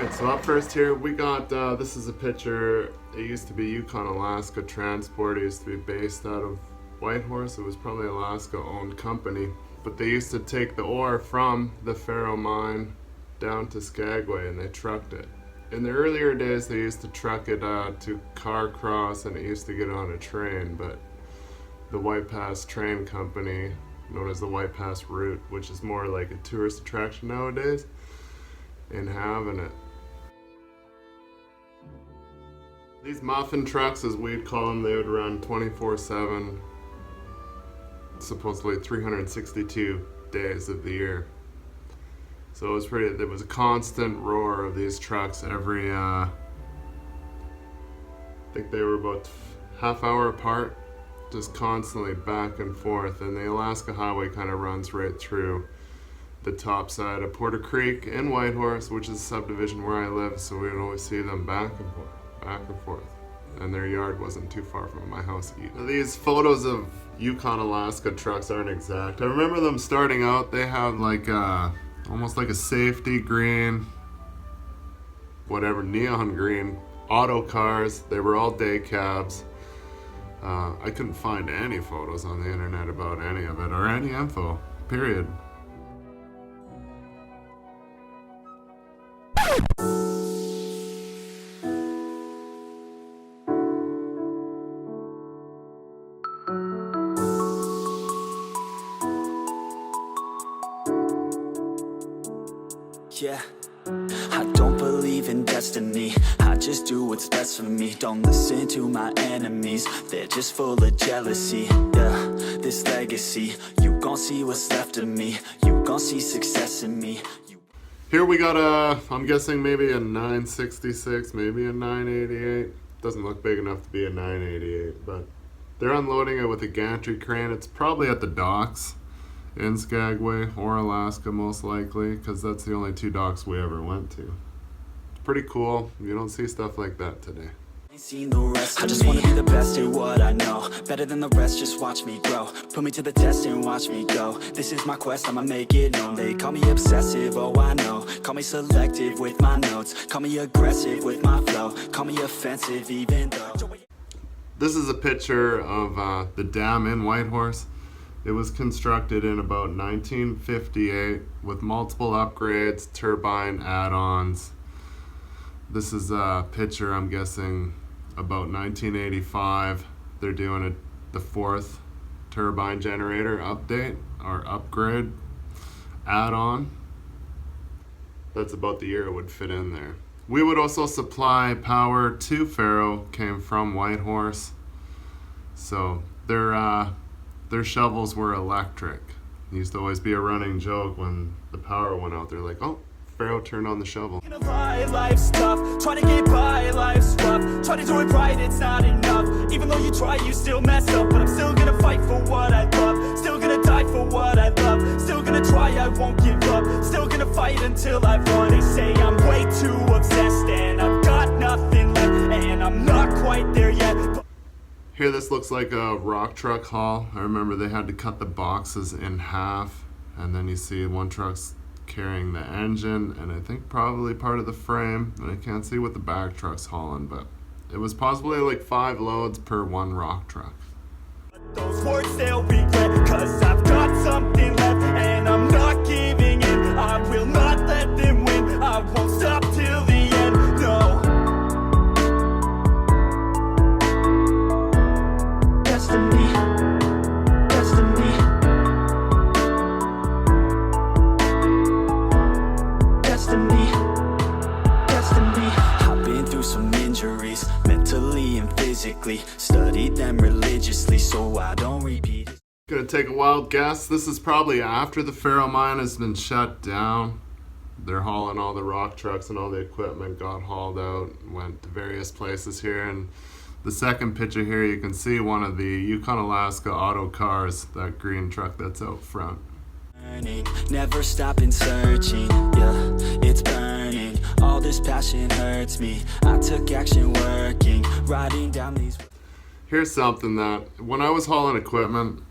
Alright, so up first here we got, this is a picture. It used to be Yukon, Alaska Transport. It used to be based out of Whitehorse. It was probably Alaska owned company. But they used to take the ore from the Faro mine down to Skagway and they trucked it. In the earlier days they used to truck it to Carcross and it used to get on a train, but the White Pass Train Company, known as the White Pass Route, which is more like a tourist attraction nowadays, in having it. These muffin trucks, as we'd call them, they would run 24/7, supposedly 362 days of the year. So it was there was a constant roar of these trucks every, I think they were about half hour apart, just constantly back and forth. And the Alaska Highway kind of runs right through the top side of Porter Creek and Whitehorse, which is a subdivision where I live, so we would always see them back and forth. And their yard wasn't too far from my house either. These photos of Yukon, Alaska trucks aren't exact. I remember them starting out, they had like almost like a safety green, whatever, neon green auto cars. They were all day cabs. I couldn't find any photos on the internet about any of it or any info, period. Yeah, I don't believe in destiny. I just do what's best for me. Don't listen to my enemies, they're just full of jealousy. Yeah, this legacy, you gon' see what's left of me. You gon' see success in me. Here we got a, I'm guessing maybe a 966, maybe a 988. Doesn't look big enough to be a 988, but they're unloading it with a gantry crane. It's probably at the docks in Skagway or Alaska, most likely, because that's the only two docks we ever went to. It's pretty cool. You don't see stuff like that today. I just wanna be the best at what I know, better than the rest, just watch me grow. Put me to the test and watch me go. This is my quest, I'ma make it known. They call me obsessive, oh I know. Call me selective with my notes. Call me aggressive with my flow. Call me offensive even though. This is a picture of the dam in Whitehorse. It was constructed in about 1958 with multiple upgrades, turbine add-ons. This is a picture, I'm guessing, about 1985. They're doing the fourth turbine generator update or upgrade add-on. That's about the year it would fit in there. We would also supply power to Faro, came from Whitehorse. So their shovels were electric. It used to always be a running joke when the power went out. They're like, oh, Faro turned on the shovel. Life's tough, trying to get by, life's rough. Try to do it right, it's not enough. Even though you try, you still mess up. But I'm still gonna fight for what I love. Still gonna die for what I love. Still gonna try, I won't give up. Still gonna fight until I've won. They say I'm way too obsessed and I've got nothing left. And I'm not quite there yet. Here, this looks like a rock truck haul. I remember they had to cut the boxes in half, and then you see one truck's carrying the engine, and I think probably part of the frame, and I can't see what the back truck's hauling, but it was possibly like 5 loads per one rock truck. Those words they'll regret, 'cause I've got something left, and I'm not giving in. I will not let them win. I won't stop till the end, no. Destiny, destiny, destiny, destiny. I've been through some injuries, mentally and physically. Studied them religiously so I don't repeat it. Gonna take a wild guess. This is probably after the Faro mine has been shut down. They're hauling all the rock trucks and all the equipment got hauled out, went to various places here. And the second picture here, you can see one of the Yukon, Alaska auto cars, that green truck that's out front. Never stopping searching, yeah, it's burning. All this passion hurts me. I took action working, writing down these. Here's something that, when I was hauling equipment,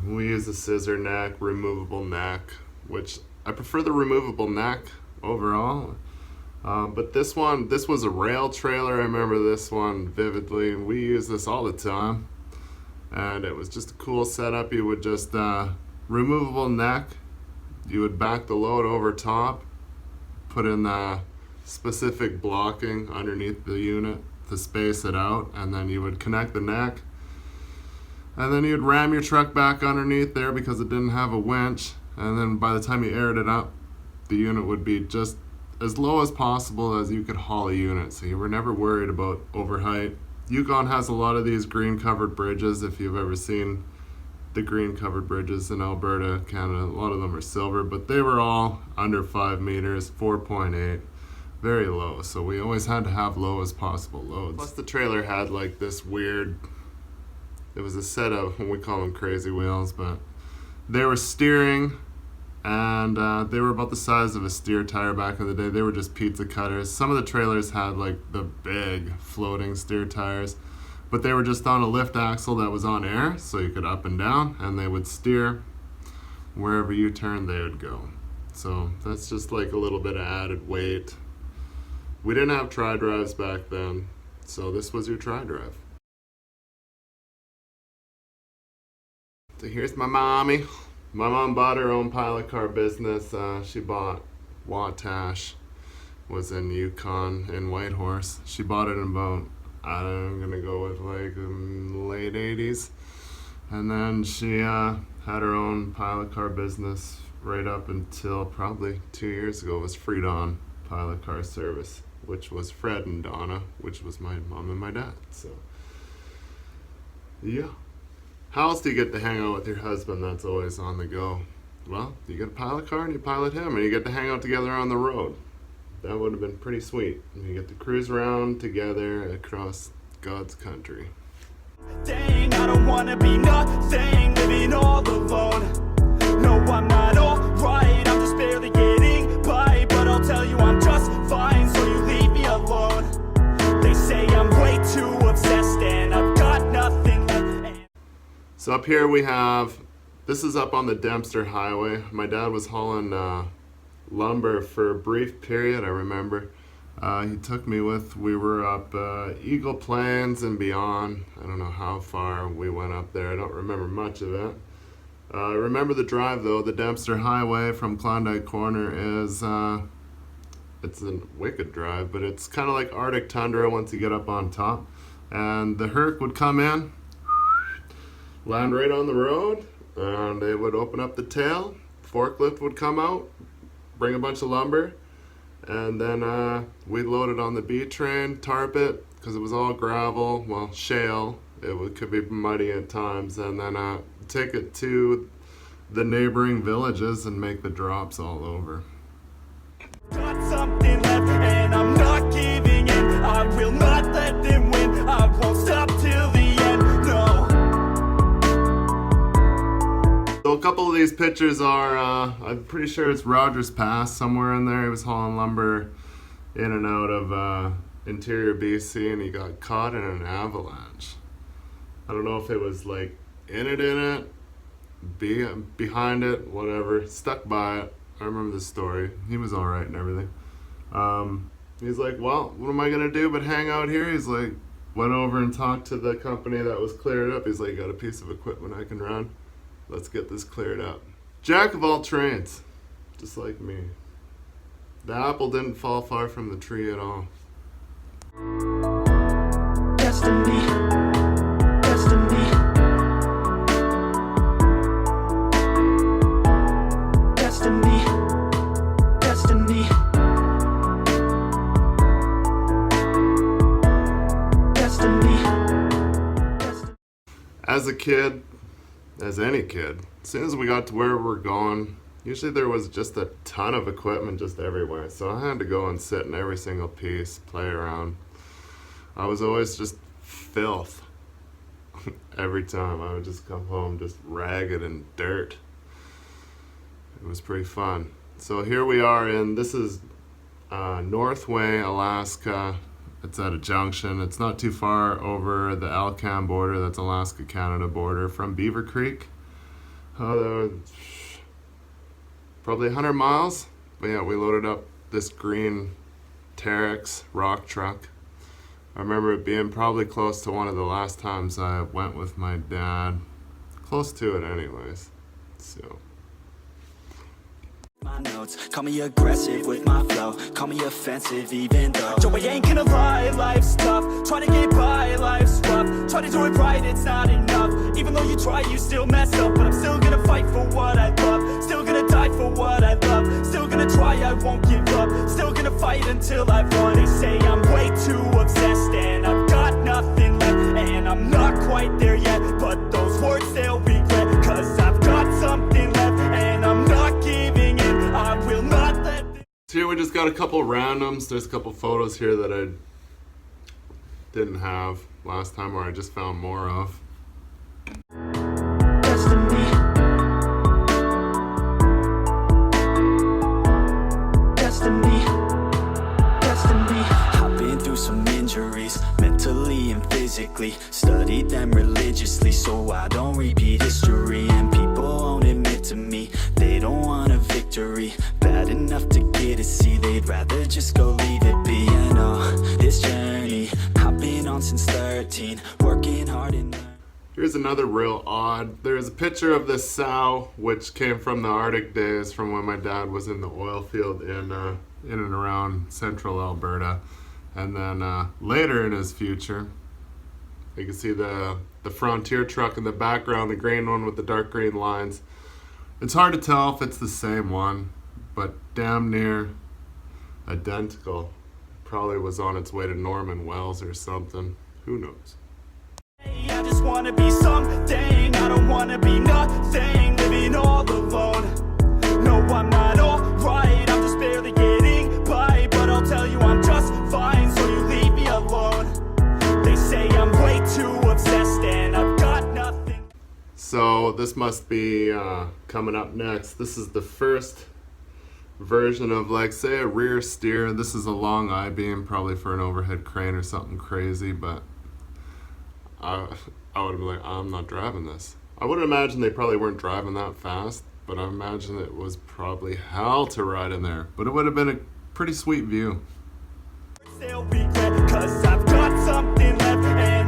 we use a scissor neck, removable neck, which I prefer the removable neck overall. But this was a rail trailer. I remember this one vividly. We used this all the time. And it was just a cool setup. You would just, removable neck. You would back the load over top, put in the specific blocking underneath the unit to space it out, and then you would connect the neck. And then you'd ram your truck back underneath there because it didn't have a winch. And then by the time you aired it up, the unit would be just as low as possible as you could haul a unit. So you were never worried about overheight. Yukon has a lot of these green covered bridges. If you've ever seen the green covered bridges in Alberta, Canada, a lot of them are silver, but they were all under 5 meters, 4.8, very low. So we always had to have low as possible loads. Plus the trailer had like this weird, it was a set of, we call them crazy wheels, but they were steering, and they were about the size of a steer tire back in the day. They were just pizza cutters. Some of the trailers had like the big floating steer tires, but they were just on a lift axle that was on air, so you could up and down, and they would steer wherever you turned, they would go. So that's just like a little bit of added weight. We didn't have tri-drives back then, so this was your tri-drive. So here's my mommy. My mom bought her own pilot car business. She bought Wattash, was in Yukon in Whitehorse. She bought it in about, I'm gonna go with like late 80s. And then she had her own pilot car business right up until probably 2 years ago. It was Freedon Pilot Car Service, which was Fred and Donna, which was my mom and my dad. So yeah. How else do you get to hang out with your husband that's always on the go? Well, you get a pilot car and you pilot him, and you get to hang out together on the road. That would have been pretty sweet. And you get to cruise around together across God's country. Dang, I don't wanna be nothing, living all alone. No, I'm not alright, I'm just barely getting by. But I'll tell you I'm just fine, so you leave me alone. They say I'm way too obsessed and I've got nothing left. So up here we have, this is up on the Dempster Highway. My dad was hauling lumber for a brief period, I remember. He took me with, we were up Eagle Plains and beyond. I don't know how far we went up there. I don't remember much of it. I remember the drive though. The Dempster Highway from Klondike Corner is, it's a wicked drive, but it's kind of like Arctic Tundra once you get up on top. And the Herc would come in, land right on the road, and they would open up the tail, forklift would come out, bring a bunch of lumber, and then we'd load it on the B train, tarp it, because it was all gravel, well, shale, could be muddy at times, and then take it to the neighboring villages and make the drops all over. Got something left and I'm not giving in. I will not let them win. I won't stop till the end, no. So a couple of these pictures are, I'm pretty sure it's Rogers Pass, somewhere in there. He was hauling lumber in and out of interior BC, and he got caught in an avalanche. I don't know if it was like in it, behind it, whatever, stuck by it. I remember the story. He was all right and everything. He's like, well, what am I gonna do but hang out here? He's like, went over and talked to the company that was cleared up. He's like, got a piece of equipment I can run. Let's get this cleared up. Jack of all trades, just like me. The apple didn't fall far from the tree at all. Destiny, destiny, destiny, destiny, destiny. As a kid, as any kid, as soon as we got to where we're going, usually there was just a ton of equipment just everywhere. So I had to go and sit in every single piece, play around. I was always just filth every time. I would just come home just ragged and dirt. It was pretty fun. So here we are this is Northway, Alaska. It's at a junction. It's not too far over the Alcan border, that's Alaska-Canada border, from Beaver Creek. Probably 100 miles. But yeah, we loaded up this green Terex rock truck. I remember it being probably close to one of the last times I went with my dad. Close to it anyways. So my notes, call me aggressive with my flow, call me offensive even though Joe, I ain't gonna lie, life's tough, trying to get by, life's rough, try to do it right, it's not enough, even though you try, you still mess up, but I'm still gonna fight for what I love, still gonna die for what I love, still gonna try, I won't give up, still gonna fight until I've won. They say I'm way too obsessed and I've got nothing left, and I'm not quite there yet, but those words they'll regret, cause I've got something left and I'm not giving in. I will not let. So here we just got a couple randoms. There's a couple photos here that I didn't have last time, or I just found more of. Destiny. Destiny. Destiny. I've been through some injuries, mentally and physically. Studied them religiously, so I don't repeat history. And people won't admit to me they don't want a victory. Bad enough to get a C, they'd rather just go leave it be. And oh, this journey I've been on since 13, working hard and Here's another real odd. There's a picture of this sow, which came from the Arctic days, from when my dad was in the oil field in and around central Alberta. And then later in his future, you can see the Frontier truck in the background, the green one with the dark green lines. It's hard to tell if it's the same one, but damn near identical. Probably was on its way to Norman Wells or something. Who knows? I just wanna be something, I don't wanna be nothing, living all alone. No, I'm not alright, I'm just barely getting by, but I'll tell you I'm just fine, so you leave me alone. They say I'm way too obsessed and I've got nothing. So this must be coming up next. This is the first version of, like, say, a rear steer. This is a long I-beam, probably for an overhead crane or something crazy, but I would have been like, I'm not driving this. I would imagine they probably weren't driving that fast, but I imagine it was probably hell to ride in there. But it would have been a pretty sweet view. They'll regret, 'cause I've got something left and